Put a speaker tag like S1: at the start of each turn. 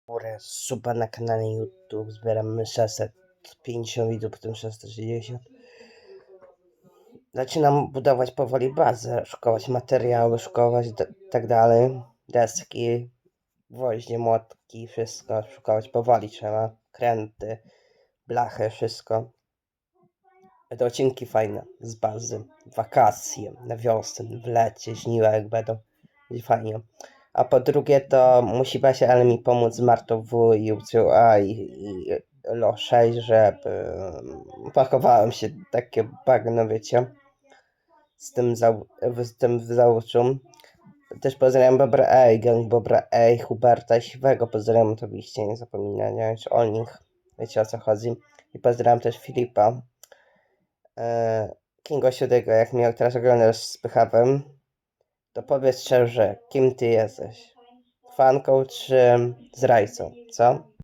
S1: Górę suba na kanale YouTube. Zbieramy 650 widzów, potem 660. Zaczynam budować powoli bazę, szykować materiały, szykować tak dalej. Deski, gwoździe, młotki, wszystko. Szykować powoli trzeba. Kręty, blachy, wszystko. Będą odcinki fajne z bazy. Wakacje, na wiosnę, w lecie, żniwa jak będą. Będzie fajnie. A po drugie to musi Basia ale mi pomóc z Martą W i UCA i LO 6, żeby pakowałem się takie bagno, wiecie, z tym w załóżu. Też pozdrawiam Bobra A, gang Bobra A, Huberta i Siwego, pozdrawiam oczywiście, nie zapominając o nich, wiecie o co chodzi. I pozdrawiam też Filipa, Kingo Siódego, jak mnie teraz oglądasz z Pychawem, to powiedz szczerze, kim ty jesteś? Fanką czy zdrajcą, co?